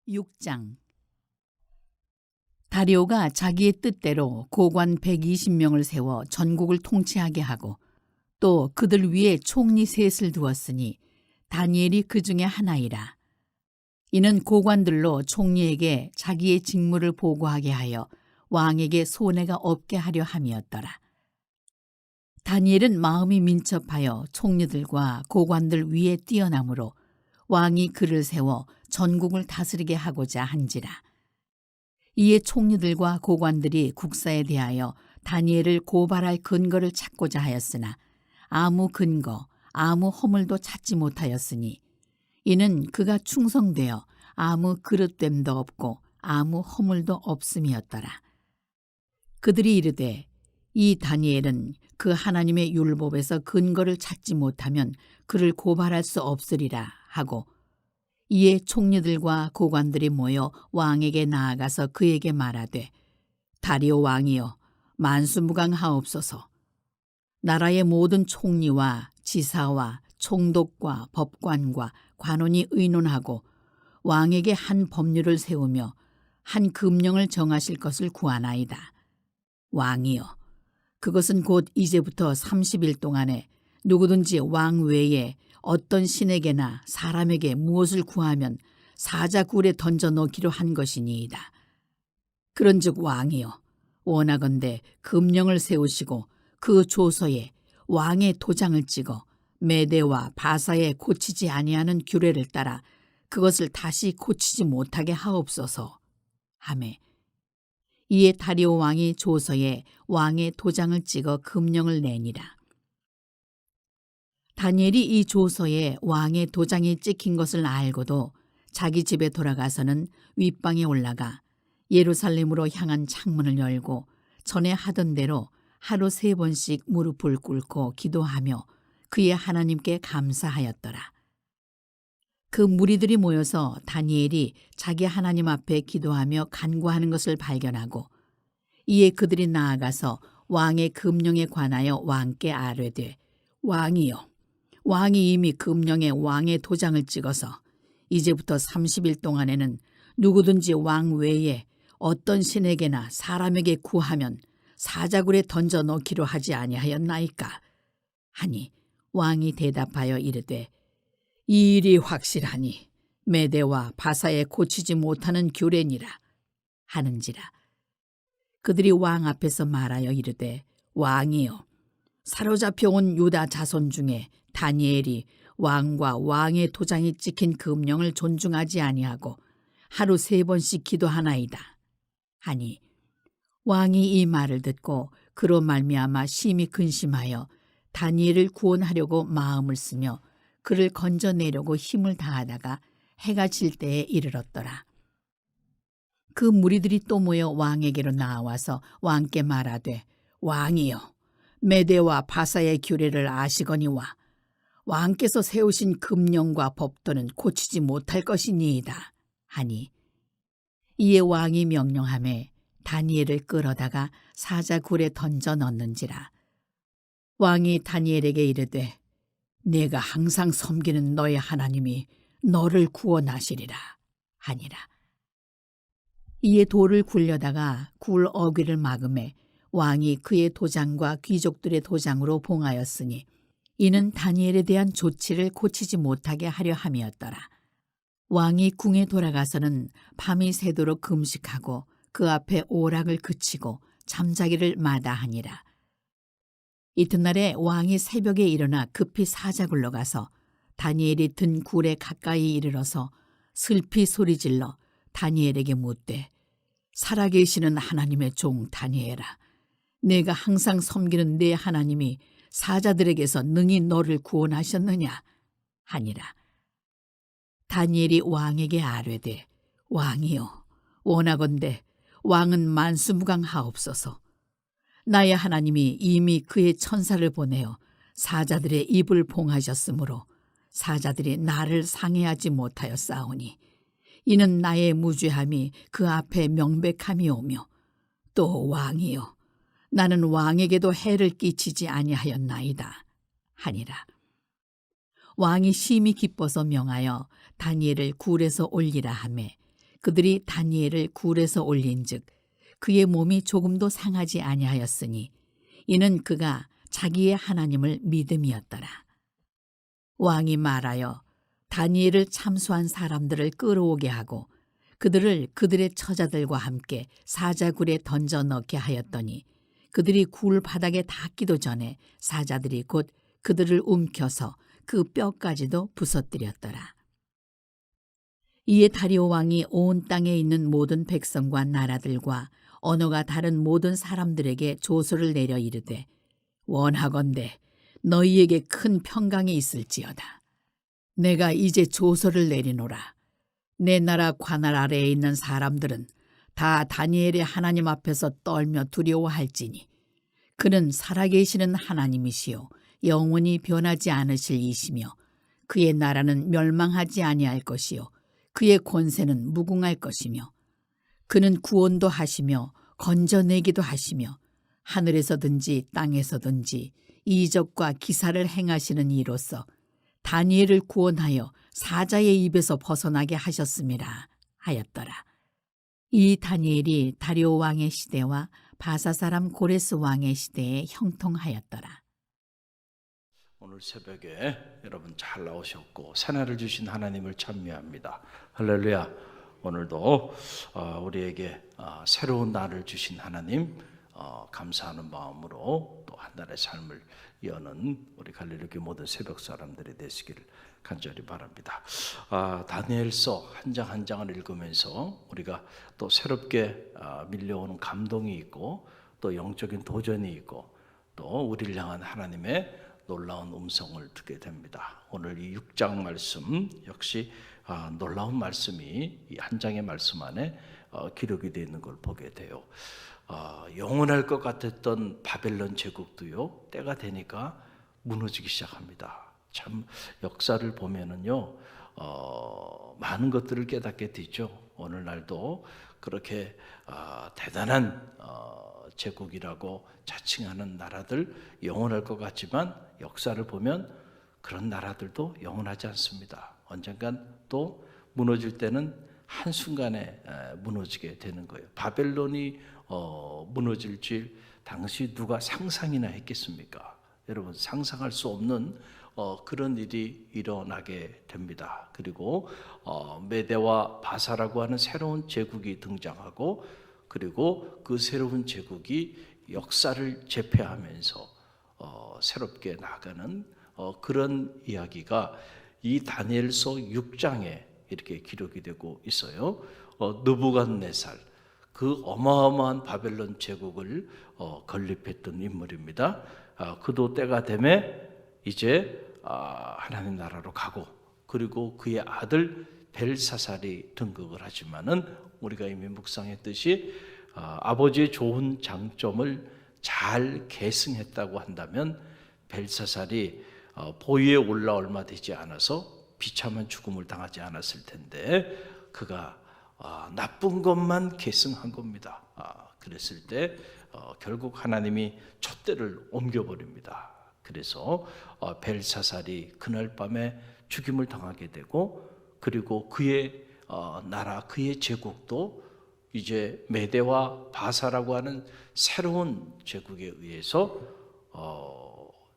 6장. 다리오가 자기의 뜻대로 고관 120명을 세워 전국을 통치하게 하고 또 그들 위에 총리 셋을 두었으니 다니엘이 그 중에 하나이라. 이는 고관들로 총리에게 자기의 직무를 보고하게 하여 왕에게 손해가 없게 하려 함이었더라. 다니엘은 마음이 민첩하여 총리들과 고관들 위에 뛰어나므로 왕이 그를 세워 전국을 다스리게 하고자 한지라. 이에 총리들과 고관들이 국사에 대하여 다니엘을 고발할 근거를 찾고자 하였으나 아무 근거, 아무 허물도 찾지 못하였으니 이는 그가 충성되어 아무 그릇됨도 없고 아무 허물도 없음이었더라. 그들이 이르되 이 다니엘은 그 하나님의 율법에서 근거를 찾지 못하면 그를 고발할 수 없으리라 하고 이에 총리들과 고관들이 모여 왕에게 나아가서 그에게 말하되 다리오 왕이여 만수무강하옵소서. 나라의 모든 총리와 지사와 총독과 법관과 관원이 의논하고 왕에게 한 법률을 세우며 한 금령을 정하실 것을 구하나이다. 왕이여 그것은 곧 이제부터 30일 동안에 누구든지 왕 외에 어떤 신에게나 사람에게 무엇을 구하면 사자굴에 던져 넣기로 한 것이니이다. 그런즉 왕이여 원하건대 금령을 세우시고 그 조서에 왕의 도장을 찍어 메대와 바사에 고치지 아니하는 규례를 따라 그것을 다시 고치지 못하게 하옵소서 하매 이에 다리오 왕이 조서에 왕의 도장을 찍어 금령을 내니라. 다니엘이 이 조서에 왕의 도장이 찍힌 것을 알고도 자기 집에 돌아가서는 윗방에 올라가 예루살렘으로 향한 창문을 열고 전에 하던 대로 하루 3번씩 무릎을 꿇고 기도하며 그의 하나님께 감사하였더라. 그 무리들이 모여서 다니엘이 자기 하나님 앞에 기도하며 간구하는 것을 발견하고 이에 그들이 나아가서 왕의 금령에 관하여 왕께 아뢰되 왕이여 왕이 이미 금령에 왕의 도장을 찍어서 이제부터 30일 동안에는 누구든지 왕 외에 어떤 신에게나 사람에게 구하면 사자굴에 던져 넣기로 하지 아니하였나이까 하니 왕이 대답하여 이르되 이 일이 확실하니 메대와 바사에 고치지 못하는 규례니라 하는지라. 그들이 왕 앞에서 말하여 이르되 왕이여 사로잡혀 온 유다 자손 중에 다니엘이 왕과 왕의 도장이 찍힌 금령을 존중하지 아니하고 하루 3번씩 기도하나이다 하니 왕이 이 말을 듣고 그로 말미암아 심히 근심하여 다니엘을 구원하려고 마음을 쓰며 그를 건져내려고 힘을 다하다가 해가 질 때에 이르렀더라. 그 무리들이 또 모여 왕에게로 나와서 왕께 말하되 왕이여 메대와 바사의 규례를 아시거니와 왕께서 세우신 금령과 법도는 고치지 못할 것이니이다 하니 이에 왕이 명령하매 다니엘을 끌어다가 사자굴에 던져 넣는지라. 왕이 다니엘에게 이르되 내가 항상 섬기는 너의 하나님이 너를 구원하시리라 하니라. 이에 돌을 굴려다가 굴 어귀를 막음에 왕이 그의 도장과 귀족들의 도장으로 봉하였으니 이는 다니엘에 대한 조치를 고치지 못하게 하려 함이었더라. 왕이 궁에 돌아가서는 밤이 새도록 금식하고 그 앞에 오락을 그치고 잠자기를 마다하니라. 이튿날에 왕이 새벽에 일어나 급히 사자굴로 가서 다니엘이 든 굴에 가까이 이르러서 슬피 소리질러 다니엘에게 묻되 살아계시는 하나님의 종 다니엘아 내가 항상 섬기는 내 하나님이 사자들에게서 능히 너를 구원하셨느냐 하니라. 다니엘이 왕에게 아뢰되 왕이여 원하건대 왕은 만수무강하옵소서. 나의 하나님이 이미 그의 천사를 보내어 사자들의 입을 봉하셨으므로 사자들이 나를 상해하지 못하였사오니 이는 나의 무죄함이 그 앞에 명백함이오며 또 왕이여 나는 왕에게도 해를 끼치지 아니하였나이다 하니라. 왕이 심히 기뻐서 명하여 다니엘을 굴에서 올리라 하매 그들이 다니엘을 굴에서 올린즉 그의 몸이 조금도 상하지 아니하였으니 이는 그가 자기의 하나님을 믿음이었더라. 왕이 말하여 다니엘을 참수한 사람들을 끌어오게 하고 그들을 그들의 처자들과 함께 사자굴에 던져 넣게 하였더니 그들이 굴 바닥에 닿기도 전에 사자들이 곧 그들을 움켜서 그 뼈까지도 부서뜨렸더라. 이에 다리오 왕이 온 땅에 있는 모든 백성과 나라들과 언어가 다른 모든 사람들에게 조서를 내려 이르되 원하건대 너희에게 큰 평강이 있을지어다. 내가 이제 조서를 내리노라. 내 나라 관할 아래에 있는 사람들은 다 다니엘의 하나님 앞에서 떨며 두려워할지니 그는 살아계시는 하나님이시요 영원히 변하지 않으실 이시며 그의 나라는 멸망하지 아니할 것이요 그의 권세는 무궁할 것이며 그는 구원도 하시며 건져내기도 하시며 하늘에서든지 땅에서든지 이적과 기사를 행하시는 이로서 다니엘을 구원하여 사자의 입에서 벗어나게 하셨음이라 하였더라. 이 다니엘이 다리오 왕의 시대와 바사 사람 고레스 왕의 시대에 형통하였더라. 오늘 새벽에 여러분 잘 나오셨고 새날을 주신 하나님을 찬미합니다. 할렐루야. 오늘도 우리에게 새로운 날을 주신 하나님 감사하는 마음으로 또 한 달의 삶을 여는 우리 갈릴리 모든 새벽 사람들이 되시기를 간절히 바랍니다. 다니엘서 한 장 한 장을 읽으면서 우리가 또 새롭게 밀려오는 감동이 있고 또 영적인 도전이 있고 또 우리를 향한 하나님의 놀라운 음성을 듣게 됩니다. 오늘 이 6장 말씀 역시 놀라운 말씀이 이 한 장의 말씀 안에 기록이 되어 있는 걸 보게 돼요. 영원할 것 같았던 바벨론 제국도요 때가 되니까 무너지기 시작합니다. 참 역사를 보면은요 많은 것들을 깨닫게 되죠. 오늘날도 그렇게 대단한 제국이라고 자칭하는 나라들 영원할 것 같지만 역사를 보면 그런 나라들도 영원하지 않습니다. 언젠간 또 무너질 때는 한순간에 무너지게 되는 거예요. 바벨론이 무너질지 당시 누가 상상이나 했겠습니까? 여러분 상상할 수 없는 그런 일이 일어나게 됩니다. 그리고 메대와 바사라고 하는 새로운 제국이 등장하고 그리고 그 새로운 제국이 역사를 제패하면서 새롭게 나가는 그런 이야기가 이 다니엘서 6장에 이렇게 기록이 되고 있어요. 느부갓네살 그 어마어마한 바벨론 제국을 건립했던 인물입니다. 그도 때가 되매 이제 하나님 나라로 가고 그리고 그의 아들 벨사살이 등극을 하지만은 우리가 이미 묵상했듯이 아버지의 좋은 장점을 잘 계승했다고 한다면 벨사살이 보위에 올라 얼마 되지 않아서 비참한 죽음을 당하지 않았을 텐데 그가 나쁜 것만 계승한 겁니다. 그랬을 때 결국 하나님이 촛대를 옮겨버립니다. 그래서 벨사살이 그날 밤에 죽임을 당하게 되고 그리고 그의 나라 그의 제국도 이제 메대와 바사라고 하는 새로운 제국에 의해서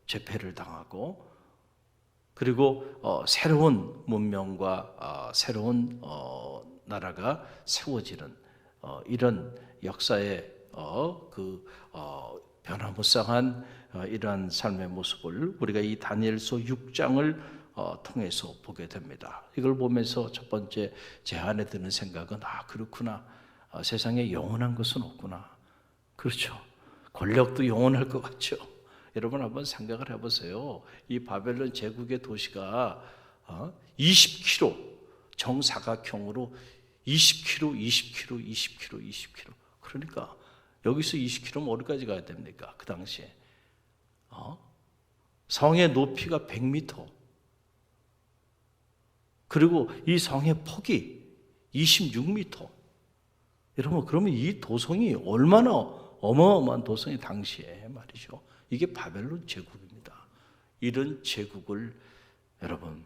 제패를 당하고 그리고 새로운 문명과 새로운 나라가 세워지는 이런 역사의 그 변화무쌍한 이러한 삶의 모습을 우리가 이 다니엘서 6장을 통해서 보게 됩니다. 이걸 보면서 첫 번째 제 안에 드는 생각은 그렇구나. 세상에 영원한 것은 없구나. 그렇죠. 권력도 영원할 것 같죠. 여러분 한번 생각을 해보세요. 이 바벨론 제국의 도시가 20km 정사각형으로 20km, 20km, 20km, 20km. 그러니까 여기서 20km면 어디까지 가야 됩니까? 그 당시에 성의 높이가 100m. 그리고 이 성의 폭이 26m. 여러분 그러면 이 도성이 얼마나 어마어마한 도성이 당시에 말이죠. 이게 바벨론 제국입니다. 이런 제국을 여러분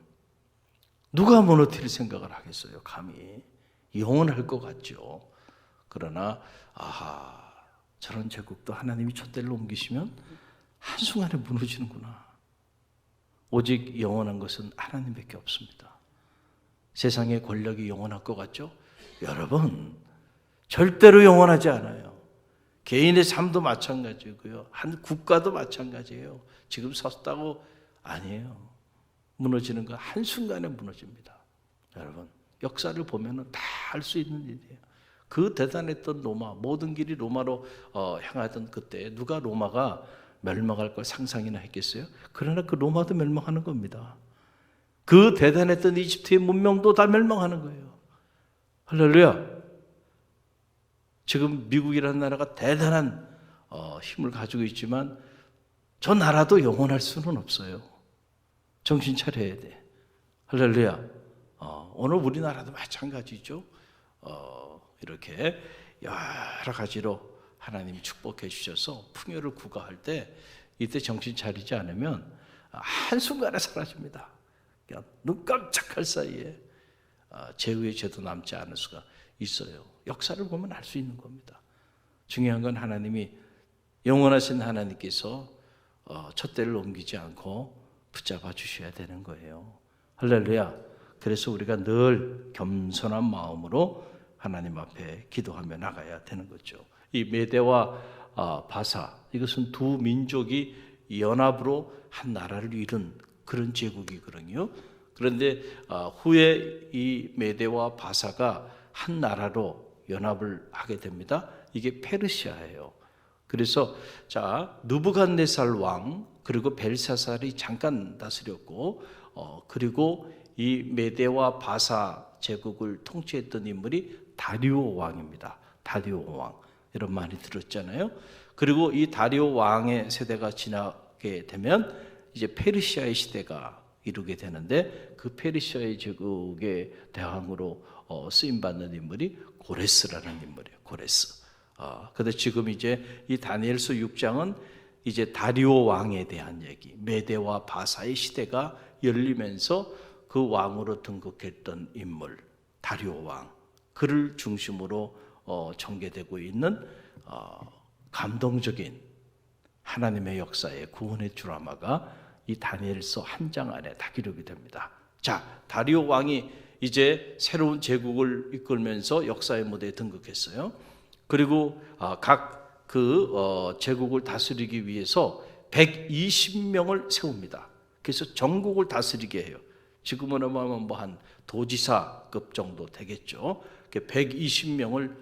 누가 무너뜨릴 생각을 하겠어요? 감히 영원할 것 같죠. 그러나 저런 제국도 하나님이 촛대를 옮기시면 한순간에 무너지는구나. 오직 영원한 것은 하나님밖에 없습니다. 세상의 권력이 영원할 것 같죠? 여러분, 절대로 영원하지 않아요. 개인의 삶도 마찬가지고요. 한 국가도 마찬가지예요. 지금 섰다고 아니에요. 무너지는 건 한순간에 무너집니다. 여러분, 역사를 보면 다 할 수 있는 일이에요. 그 대단했던 로마, 모든 길이 로마로 향하던 그때 누가 로마가 멸망할 걸 상상이나 했겠어요? 그러나 그 로마도 멸망하는 겁니다. 그 대단했던 이집트의 문명도 다 멸망하는 거예요. 할렐루야. 지금 미국이라는 나라가 대단한 힘을 가지고 있지만 저 나라도 영원할 수는 없어요. 정신 차려야 돼. 할렐루야. 오늘 우리나라도 마찬가지죠. 이렇게 여러 가지로 하나님이 축복해 주셔서 풍요를 구가할 때 이때 정신 차리지 않으면 한순간에 사라집니다. 그냥 눈 깜짝할 사이에 죄의 죄도 남지 않을 수가 있어요. 역사를 보면 알 수 있는 겁니다. 중요한 건 하나님이 영원하신 하나님께서 촛대를 옮기지 않고 붙잡아 주셔야 되는 거예요. 할렐루야. 그래서 우리가 늘 겸손한 마음으로 하나님 앞에 기도하며 나가야 되는 거죠. 이 메대와 바사, 이것은 두 민족이 연합으로 한 나라를 이룬 그런 제국이거든요. 그런데 후에 이 메대와 바사가 한 나라로 연합을 하게 됩니다. 이게 페르시아예요. 그래서 느부갓네살 왕 그리고 벨사살이 잠깐 다스렸고 그리고 이 메대와 바사 제국을 통치했던 인물이 다리오 왕입니다. 다리오 왕. 여러분 많이 들었잖아요. 그리고 이 다리오 왕의 세대가 지나게 되면 이제 페르시아의 시대가 이루게 되는데 그 페르시아의 제국의 대왕으로 쓰임 받는 인물이 고레스라는 인물이에요. 고레스. 근데 지금 이제 이 다니엘서 6장은 이제 다리오 왕에 대한 얘기, 메대와 바사의 시대가 열리면서 그 왕으로 등극했던 인물, 다리오 왕, 그를 중심으로 전개되고 있는 감동적인 하나님의 역사의 구원의 드라마가 이 다니엘서 한 장 안에 다 기록이 됩니다. 자, 다리오 왕이 이제 새로운 제국을 이끌면서 역사의 무대에 등극했어요. 그리고 각 그 제국을 다스리기 위해서 120명을 세웁니다. 그래서 전국을 다스리게 해요. 지금은 뭐 한 도지사급 정도 되겠죠. 120명을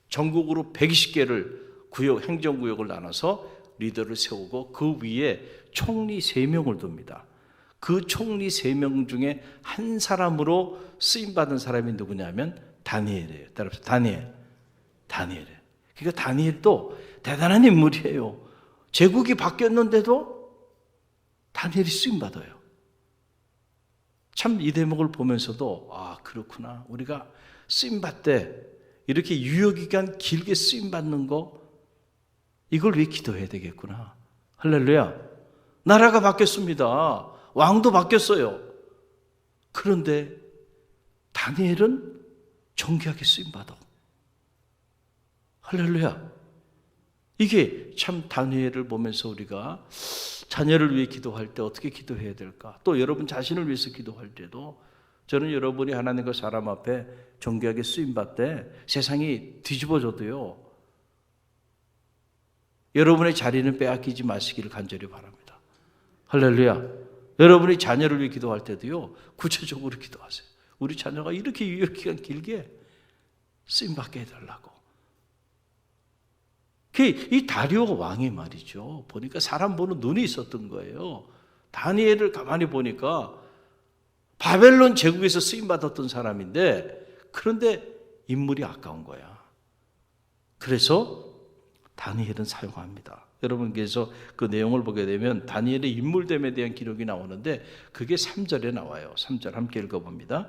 전국으로 120개를 구역, 행정구역을 나눠서 리더를 세우고 그 위에 총리 3명을 둡니다. 그 총리 3명 중에 한 사람으로 쓰임받은 사람이 누구냐면 다니엘이에요. 따라서 다니엘이에요. 그러니까 다니엘도 대단한 인물이에요. 제국이 바뀌었는데도 다니엘이 쓰임받아요. 참 이 대목을 보면서도 그렇구나. 우리가 쓰임받되 이렇게 유효기간 길게 쓰임받는 거 이걸 왜 기도해야 되겠구나. 할렐루야. 나라가 바뀌었습니다. 왕도 바뀌었어요. 그런데 다니엘은 정교하게 쓰임받아. 할렐루야. 이게 참 다니엘을 보면서 우리가 자녀를 위해 기도할 때 어떻게 기도해야 될까? 또 여러분 자신을 위해서 기도할 때도 저는 여러분이 하나님과 사람 앞에 정교하게 쓰임받되 세상이 뒤집어져도요. 여러분의 자리는 빼앗기지 마시기를 간절히 바랍니다. 할렐루야. 여러분이 자녀를 위해 기도할 때도요. 구체적으로 기도하세요. 우리 자녀가 이렇게 유효기간 길게 쓰임받게 해달라고. 이 다리오 왕이 말이죠. 보니까 사람 보는 눈이 있었던 거예요. 다니엘을 가만히 보니까 바벨론 제국에서 쓰임받았던 사람인데 그런데 인물이 아까운 거야. 그래서 다니엘은 사용합니다. 여러분께서 그 내용을 보게 되면 다니엘의 인물됨에 대한 기록이 나오는데 그게 3절에 나와요. 3절 함께 읽어봅니다.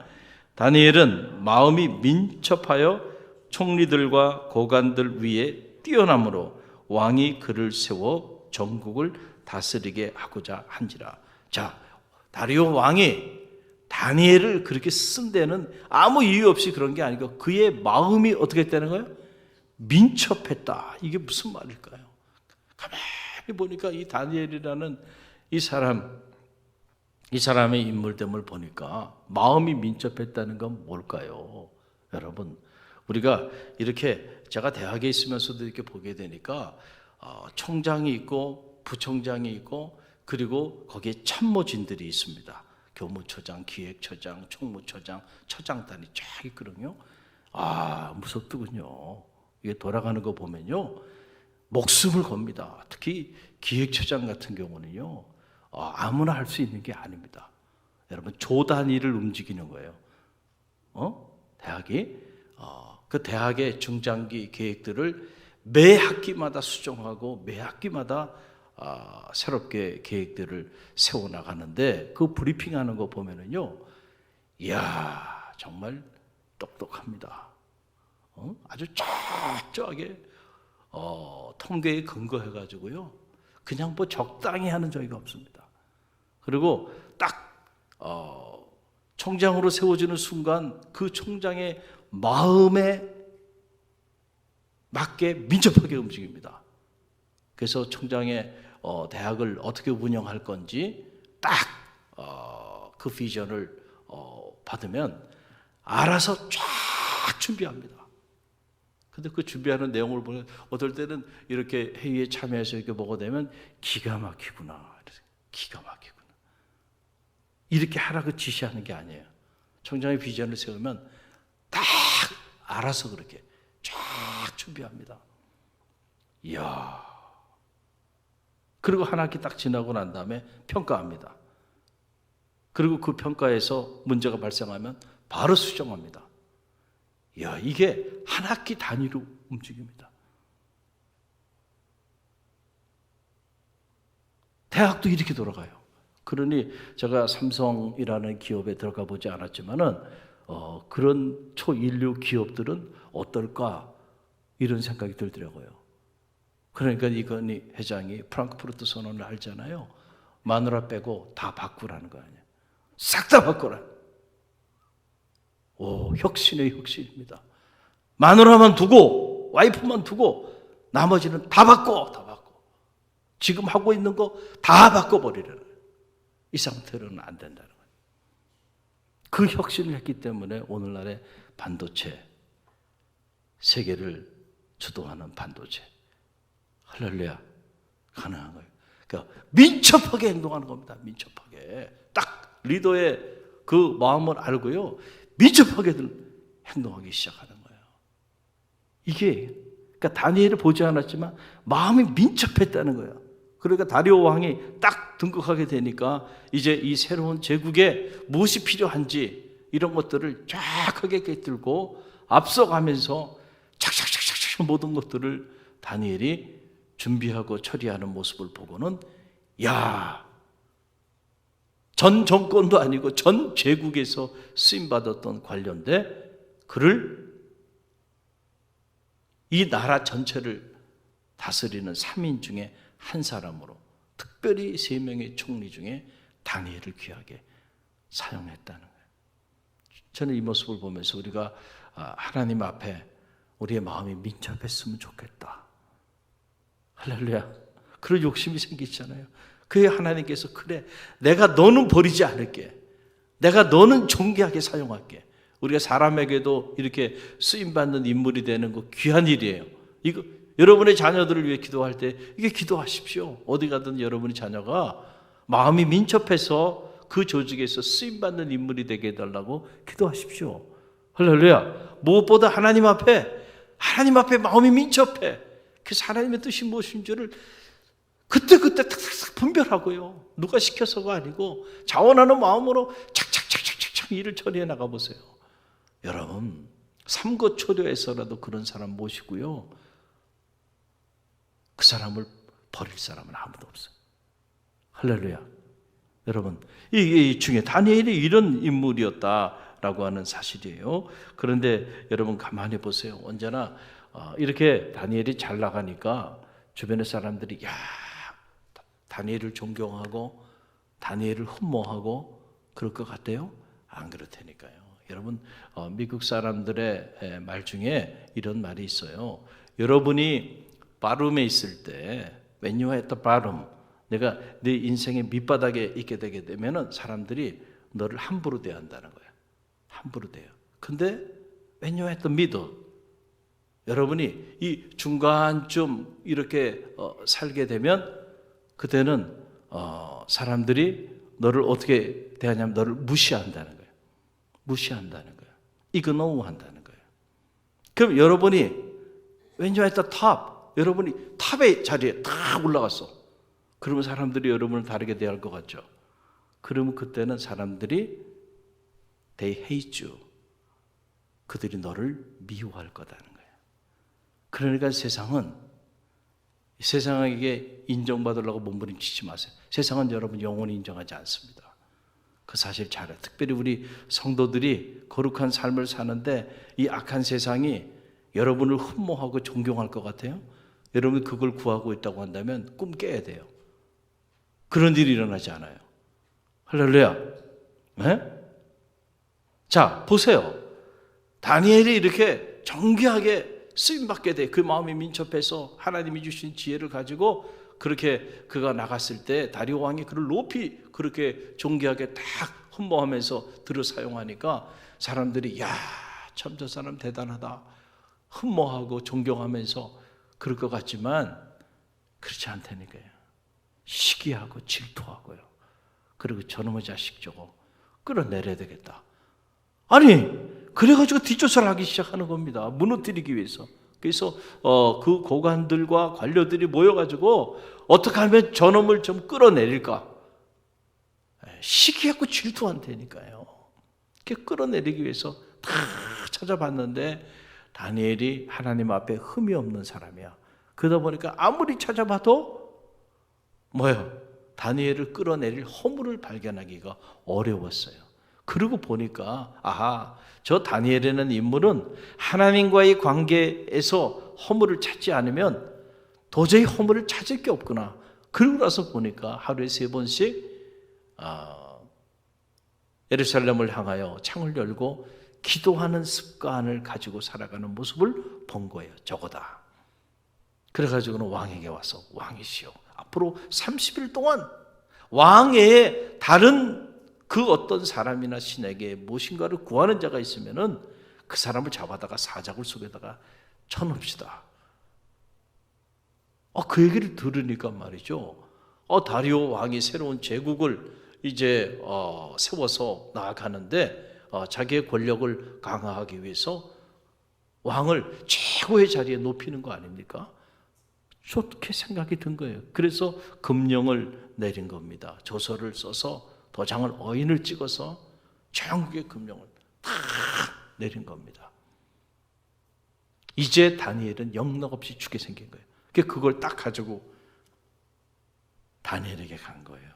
다니엘은 마음이 민첩하여 총리들과 고관들 위에 뛰어남으로 왕이 그를 세워 전국을 다스리게 하고자 한지라. 자, 다리오 왕이 다니엘을 그렇게 쓴 데는 아무 이유 없이 그런 게 아니고 그의 마음이 어떻게 했다는 거예요? 민첩했다. 이게 무슨 말일까요? 가만히 보니까 이 다니엘이라는 이 사람의 인물됨을 보니까 마음이 민첩했다는 건 뭘까요? 여러분, 우리가 이렇게 제가 대학에 있으면서도 이렇게 보게 되니까 총장이 있고 부총장이 있고 그리고 거기에 참모진들이 있습니다. 교무처장, 기획처장, 총무처장, 처장단이 쫙 있거든요. 무섭더군요. 이게 돌아가는 거 보면요, 목숨을 겁니다. 특히 기획처장 같은 경우는요, 아무나 할 수 있는 게 아닙니다. 여러분, 조 단위를 움직이는 거예요. 대학이 그 대학의 중장기 계획들을 매 학기마다 수정하고 매 학기마다 새롭게 계획들을 세워 나가는데 그 브리핑하는 거 보면은요, 이야 정말 똑똑합니다. 아주 쫙쫙하게 통계에 근거해 가지고요, 그냥 뭐 적당히 하는 저희가 없습니다. 그리고 딱 총장으로 세워지는 순간 그 총장의 마음에 맞게 민첩하게 움직입니다. 그래서 총장의 대학을 어떻게 운영할 건지 딱 그 비전을 받으면 알아서 쫙 준비합니다. 근데 그 준비하는 내용을 보면 어떨 때는 이렇게 회의에 참여해서 이렇게 보게 되면 기가 막히구나. 기가 막히구나. 이렇게 하라고 지시하는 게 아니에요. 총장의 비전을 세우면 딱 알아서 그렇게 쫙 준비합니다. 이야. 그리고 한 학기 딱 지나고 난 다음에 평가합니다. 그리고 그 평가에서 문제가 발생하면 바로 수정합니다. 이야, 이게 한 학기 단위로 움직입니다. 대학도 이렇게 돌아가요. 그러니 제가 삼성이라는 기업에 들어가 보지 않았지만은 그런 초인류 기업들은 어떨까 이런 생각이 들더라고요. 그러니까 이건희 회장이 프랑크푸르트 선언을 하잖아요. 마누라 빼고 다 바꾸라는 거 아니에요. 싹 다 바꾸라. 혁신의 혁신입니다. 마누라만 두고 와이프만 두고 나머지는 다 바꿔. 지금 하고 있는 거 다 바꿔버리라는 거예요. 이 상태로는 안 된다는 거예요. 그 혁신을 했기 때문에 오늘날의 반도체, 세계를 주도하는 반도체, 할렐루야, 가능한 거예요. 그러니까 민첩하게 행동하는 겁니다. 민첩하게. 딱 리더의 그 마음을 알고요, 민첩하게 행동하기 시작하는 거예요. 이게 그러니까 다니엘을 보지 않았지만 마음이 민첩했다는 거예요. 그러니까 다리오 왕이 딱 등극하게 되니까 이제 이 새로운 제국에 무엇이 필요한지 이런 것들을 쫙 하게 꿰뚫고 앞서가면서 착착착착착 모든 것들을 다니엘이 준비하고 처리하는 모습을 보고는, 야, 전 정권도 아니고 전 제국에서 쓰임받았던 관련돼 그를 이 나라 전체를 다스리는 3인 중에 한 사람으로, 특별히 3명의 총리 중에 다니엘을 귀하게 사용했다는 거예요. 저는 이 모습을 보면서 우리가 하나님 앞에 우리의 마음이 민첩했으면 좋겠다. 할렐루야. 그런 욕심이 생기잖아요. 그에 하나님께서, 그래, 내가 너는 버리지 않을게. 내가 너는 존귀하게 사용할게. 우리가 사람에게도 이렇게 쓰임받는 인물이 되는 거 귀한 일이에요. 이거 여러분의 자녀들을 위해 기도할 때 이게 기도하십시오. 어디 가든 여러분의 자녀가 마음이 민첩해서 그 조직에서 쓰임받는 인물이 되게 해달라고 기도하십시오. 할렐루야. 무엇보다 하나님 앞에 마음이 민첩해. 그래서 하나님의 뜻이 무엇인지를 그때 탁탁탁 분별하고요. 누가 시켜서가 아니고 자원하는 마음으로 착착착착착 일을 처리해 나가보세요. 여러분, 삼거초려에서라도 그런 사람 모시고요, 그 사람을 버릴 사람은 아무도 없어요. 할렐루야. 여러분, 이 중에 다니엘이 이런 인물이었다라고 하는 사실이에요. 그런데 여러분 가만히 보세요. 언제나 이렇게 다니엘이 잘 나가니까 주변의 사람들이, 야, 다니엘을 존경하고 다니엘을 흠모하고 그럴 것 같아요? 안 그렇다니까요. 여러분, 미국 사람들의 말 중에 이런 말이 있어요. 여러분이 바룸에 있을 때 when you are at the bottom, 내가 네 인생의 밑바닥에 있게 되게 되면은 사람들이 너를 함부로 대한다는 거예요. 함부로 대요. 근데 when you are at the middle, 여러분이 이 중간쯤 이렇게 살게 되면 그때는 사람들이 너를 어떻게 대하냐면 너를 무시한다는 거예요. 무시한다는 거예요. 이그노우한다는 거예요. 그럼 여러분이 when you're at the top, 여러분이 탑의 자리에 딱 올라갔어. 그러면 사람들이 여러분을 다르게 대할 것 같죠. 그러면 그때는 사람들이 they hate you. 그들이 너를 미워할 거다는 거예요. 그러니까 세상에게 인정받으려고 몸부림치지 마세요. 세상은 여러분 영원히 인정하지 않습니다. 그 사실 잘 알아요. 특별히 우리 성도들이 거룩한 삶을 사는데 이 악한 세상이 여러분을 흠모하고 존경할 것 같아요? 여러분이 그걸 구하고 있다고 한다면 꿈 깨야 돼요. 그런 일이 일어나지 않아요. 할렐루야. 네? 자, 보세요. 다니엘이 이렇게 정교하게 쓰임받게 돼. 그 마음이 민첩해서 하나님이 주신 지혜를 가지고 그렇게 그가 나갔을 때 다리오 왕이 그를 높이 그렇게 존귀하게 딱 흠모하면서 들어 사용하니까 사람들이 야, 참 저 사람 대단하다. 흠모하고 존경하면서 그럴 것 같지만 그렇지 않다니까요. 시기하고 질투하고요. 그리고 저놈의 자식 저거 끌어내려야 되겠다. 아니 그래가지고 뒷조사를 하기 시작하는 겁니다. 무너뜨리기 위해서. 그래서 그 고관들과 관료들이 모여가지고 어떻게 하면 저놈을 좀 끌어내릴까? 시기하고 질투한다니까요. 이렇게 끌어내리기 위해서 다 찾아봤는데 다니엘이 하나님 앞에 흠이 없는 사람이야. 그러다 보니까 아무리 찾아봐도 뭐예요? 다니엘을 끌어내릴 허물을 발견하기가 어려웠어요. 그러고 보니까 아하, 저 다니엘이라는 인물은 하나님과의 관계에서 허물을 찾지 않으면 도저히 허물을 찾을 게 없구나. 그러고 나서 보니까 하루에 3번씩 예루살렘을 향하여 창을 열고 기도하는 습관을 가지고 살아가는 모습을 본 거예요. 저거다. 그래가지고는 왕에게 와서 왕이시여, 앞으로 30일 동안 왕의 다른 그 어떤 사람이나 신에게 무엇인가를 구하는 자가 있으면은 그 사람을 잡아다가 사자굴 속에다가 쳐놓읍시다. 그 얘기를 들으니까 말이죠. 다리오 왕이 새로운 제국을 이제 세워서 나아가는데 자기의 권력을 강화하기 위해서 왕을 최고의 자리에 높이는 거 아닙니까? 좋게 생각이 든 거예요. 그래서 금령을 내린 겁니다. 조서를 써서 도장을 어인을 찍어서 전국의 금령을 다 내린 겁니다. 이제 다니엘은 영락없이 죽게 생긴 거예요. 그걸 딱 가지고 다니엘에게 간 거예요.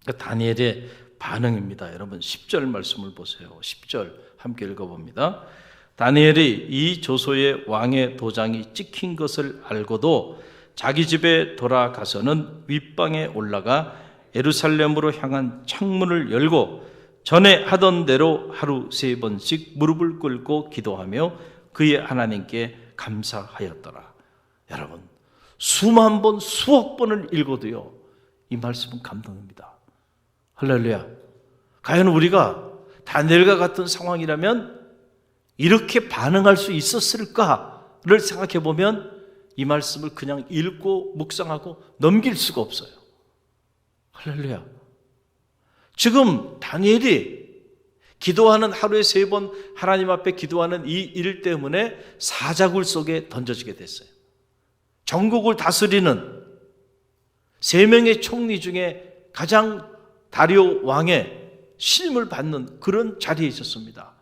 그러니까 다니엘의 반응입니다. 여러분 10절 말씀을 보세요. 10절 함께 읽어봅니다. 다니엘이 이 조서에 왕의 도장이 찍힌 것을 알고도 자기 집에 돌아가서는 윗방에 올라가 예루살렘으로 향한 창문을 열고 전에 하던 대로 하루 3번씩 무릎을 꿇고 기도하며 그의 하나님께 감사하였더라. 여러분 수만 번 수억 번을 읽어도요 이 말씀은 감동입니다. 할렐루야. 과연 우리가 다니엘과 같은 상황이라면 이렇게 반응할 수 있었을까를 생각해 보면 이 말씀을 그냥 읽고 묵상하고 넘길 수가 없어요. 할렐루야. 지금 다니엘이 기도하는 하루에 3번 하나님 앞에 기도하는 이 일 때문에 사자굴 속에 던져지게 됐어요. 전국을 다스리는 3명의 총리 중에 가장 다리오 왕의 신임을 받는 그런 자리에 있었습니다.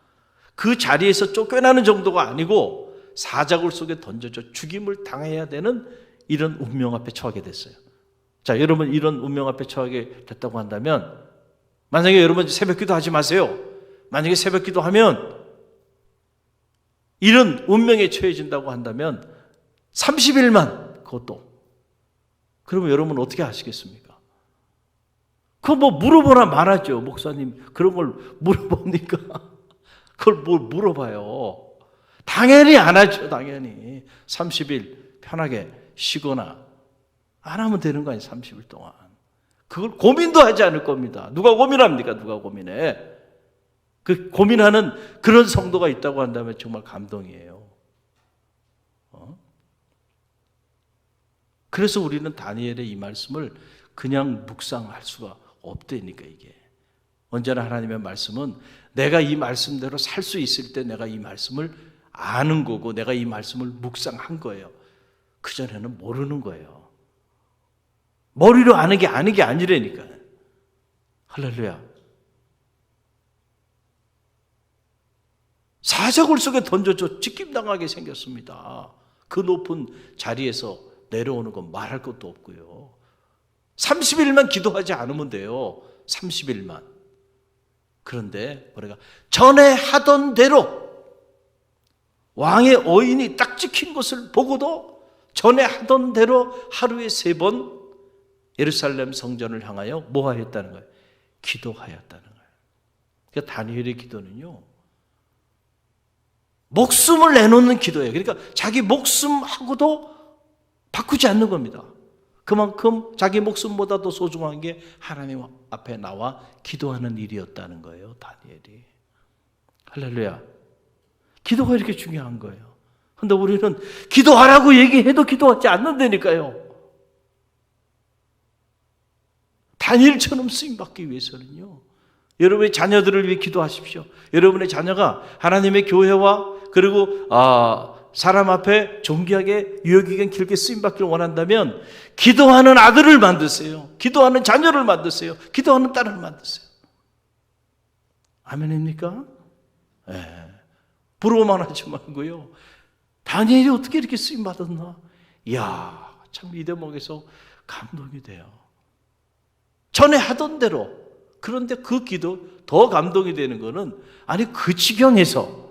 그 자리에서 쫓겨나는 정도가 아니고 사자굴 속에 던져져 죽임을 당해야 되는 이런 운명 앞에 처하게 됐어요. 자, 여러분 이런 운명 앞에 처하게 됐다고 한다면 만약에 여러분 새벽기도 하지 마세요. 만약에 새벽기도 하면 이런 운명에 처해진다고 한다면 30일만 그것도 그러면 여러분 어떻게 하시겠습니까? 그거 뭐 물어보나 말하죠. 목사님 그런 걸 물어봅니까? 그걸 뭘 물어봐요. 당연히 안 하죠. 당연히 30일 편하게 쉬거나 안 하면 되는 거 아니에요. 30일 동안. 그걸 고민도 하지 않을 겁니다. 누가 고민합니까? 누가 고민해? 그 고민하는 그런 성도가 있다고 한다면 정말 감동이에요. 그래서 우리는 다니엘의 이 말씀을 그냥 묵상할 수가 없다니까 이게. 언제나 하나님의 말씀은 내가 이 말씀대로 살 수 있을 때 내가 이 말씀을 아는 거고 내가 이 말씀을 묵상한 거예요. 그전에는 모르는 거예요. 머리로 아는 게 아니라니까. 할렐루야. 사자굴 속에 던져져 찢김당하게 생겼습니다. 그 높은 자리에서 내려오는 건 말할 것도 없고요. 30일만 기도하지 않으면 돼요. 30일만. 그런데 우리가 전에 하던 대로 왕의 어인이 딱 찍힌 것을 보고도 전에 하던 대로 하루에 3번 예루살렘 성전을 향하여 뭐 하였다는 거예요? 기도하였다는 거예요. 그러니까 다니엘의 기도는요, 목숨을 내놓는 기도예요. 그러니까 자기 목숨하고도 바꾸지 않는 겁니다. 그만큼 자기 목숨보다도 소중한 게 하나님 앞에 나와 기도하는 일이었다는 거예요. 다니엘이. 할렐루야. 기도가 이렇게 중요한 거예요. 그런데 우리는 기도하라고 얘기해도 기도하지 않는다니까요. 다니엘처럼 쓰임받기 위해서는요, 여러분의 자녀들을 위해 기도하십시오. 여러분의 자녀가 하나님의 교회와 그리고 사람 앞에 존귀하게 유효기간 길게 쓰임받기를 원한다면 기도하는 아들을 만드세요. 기도하는 자녀를 만드세요. 기도하는 딸을 만드세요. 아멘입니까? 네. 부러워만 하지 말고요. 다니엘이 어떻게 이렇게 쓰임받았나? 이야, 참 이 대목에서 감동이 돼요. 전에 하던 대로. 그런데 그 기도 더 감동이 되는 거는, 아니 그 지경에서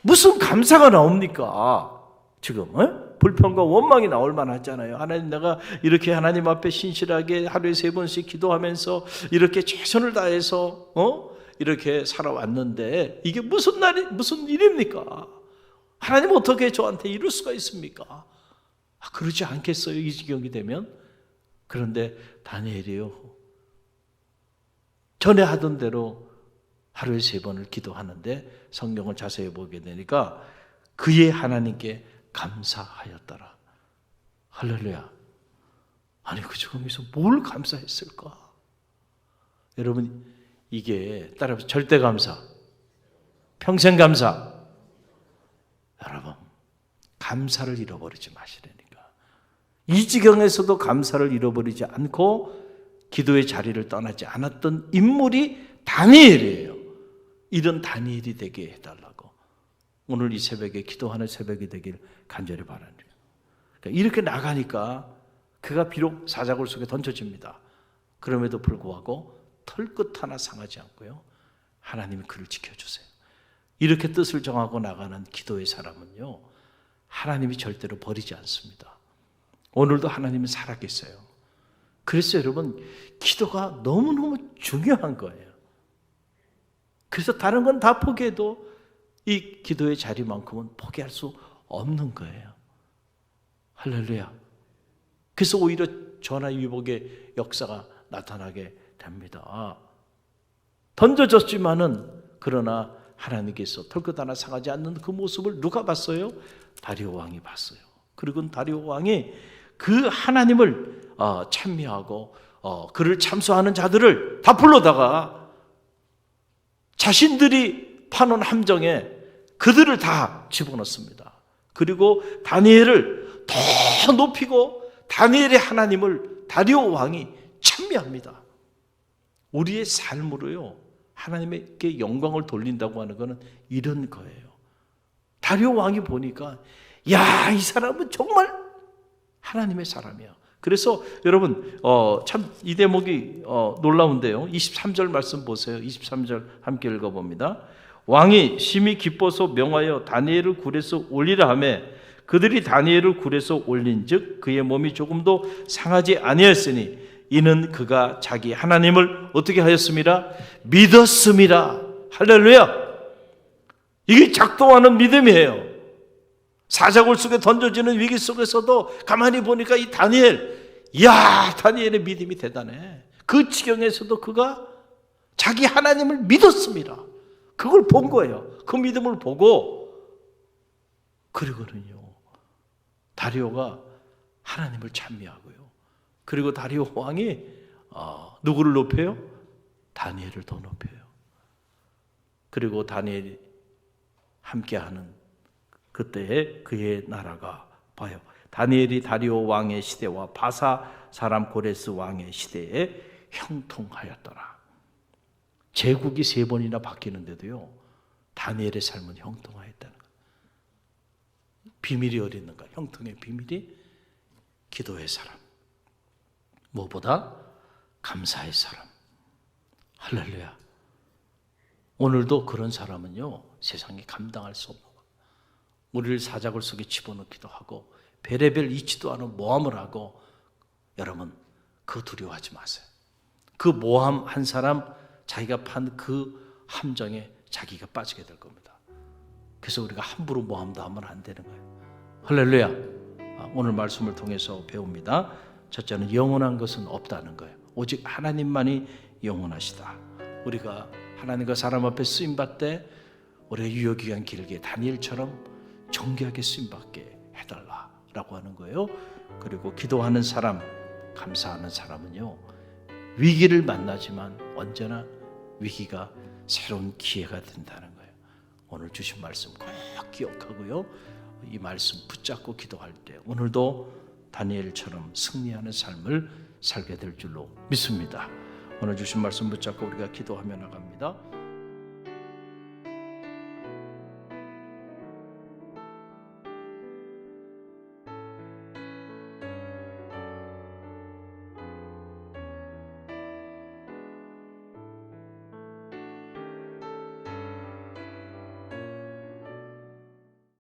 무슨 감사가 나옵니까? 지금 불평과 원망이 나올 만하잖아요. 하나님, 내가 이렇게 하나님 앞에 신실하게 하루에 3번씩 기도하면서 이렇게 최선을 다해서 이렇게 살아왔는데 이게 무슨 일입니까? 하나님 어떻게 저한테 이럴 수가 있습니까? 그러지 않겠어요, 이 지경이 되면? 그런데 다니엘이요, 전에 하던 대로 하루에 3번을 기도하는데 성경을 자세히 보게 되니까 그의 하나님께 감사하였더라. 할렐루야. 아니 그 지경에서 뭘 감사했을까? 여러분, 이게 따라서 절대 감사, 평생 감사. 여러분, 감사를 잃어버리지 마시라니까. 이 지경에서도 감사를 잃어버리지 않고 기도의 자리를 떠나지 않았던 인물이 다니엘이에요. 이런 다니엘이 되게 해달라고 오늘 이 새벽에 기도하는 새벽이 되길 간절히 바랍니다. 그러니까 이렇게 나가니까 그가 비록 사자굴 속에 던져집니다. 그럼에도 불구하고 털끝 하나 상하지 않고요, 하나님이 그를 지켜주세요. 이렇게 뜻을 정하고 나가는 기도의 사람은요, 하나님이 절대로 버리지 않습니다. 오늘도 하나님은 살아계세요. 그래서 여러분, 기도가 너무너무 중요한 거예요. 그래서 다른 건 다 포기해도 이 기도의 자리만큼은 포기할 수 없는 거예요. 할렐루야. 그래서 오히려 전화위복의 역사가 나타나게 됩니다. 던져졌지만은 그러나 하나님께서 털끝 하나 상하지 않는 그 모습을 누가 봤어요? 다리오 왕이 봤어요. 그리고 다리오 왕이 그 하나님을 찬미하고 그를 참소하는 자들을 다 불러다가 자신들이 파놓은 함정에 그들을 다 집어넣습니다. 그리고 다니엘을 더 높이고 다니엘의 하나님을 다리오 왕이 찬미합니다. 우리의 삶으로요, 하나님께 영광을 돌린다고 하는 것은 이런 거예요. 다리오 왕이 보니까, 야, 이 사람은 정말 하나님의 사람이야. 그래서 여러분, 참 이 대목이 놀라운데요. 23절 말씀 보세요. 23절 함께 읽어봅니다. 왕이 심히 기뻐서 명하여 다니엘을 굴에서 올리라 하며 그들이 다니엘을 굴에서 올린즉 그의 몸이 조금도 상하지 아니하였으니 이는 그가 자기 하나님을 어떻게 하였습니다? 믿었습니다. 할렐루야. 이게 작동하는 믿음이에요. 사자굴 속에 던져지는 위기 속에서도 가만히 보니까 이 다니엘, 이야, 다니엘의 믿음이 대단해. 그 지경에서도 그가 자기 하나님을 믿었습니다. 그걸 본 거예요. 그 믿음을 보고, 그리고는요, 다리오가 하나님을 찬미하고요. 그리고 다리오 왕이 누구를 높여요? 다니엘을 더 높여요. 그리고 다니엘이 함께하는 그때에 그의 나라가 봐요. 다니엘이 다리오 왕의 시대와 바사 사람 고레스 왕의 시대에 형통하였더라. 제국이 3번이나 바뀌는데도요, 다니엘의 삶은 형통하였다는 거예요. 비밀이 어디 있는가? 형통의 비밀이 기도의 사람, 무엇보다 감사의 사람. 할렐루야. 오늘도 그런 사람은요, 세상에 감당할 수 없는 거예요. 우리를 사자굴 속에 집어넣기도 하고 별의별 있지도 않은 모함을 하고, 여러분 그거 두려워하지 마세요. 그 모함 한 사람, 자기가 판 그 함정에 자기가 빠지게 될 겁니다. 그래서 우리가 함부로 모함도 하면 안 되는 거예요. 할렐루야. 오늘 말씀을 통해서 배웁니다. 첫째는 영원한 것은 없다는 거예요. 오직 하나님만이 영원하시다. 우리가 하나님과 사람 앞에 쓰임받되 우리가 유효기간 길게 다니엘처럼 정결하게 쓰임받게 해달라라고 하는 거예요. 그리고 기도하는 사람, 감사하는 사람은요, 위기를 만나지만 언제나 위기가 새로운 기회가 된다는 거예요. 오늘 주신 말씀 꼭 기억하고요, 이 말씀 붙잡고 기도할 때 오늘도 다니엘처럼 승리하는 삶을 살게 될 줄로 믿습니다. 오늘 주신 말씀 붙잡고 우리가 기도하며 나갑니다.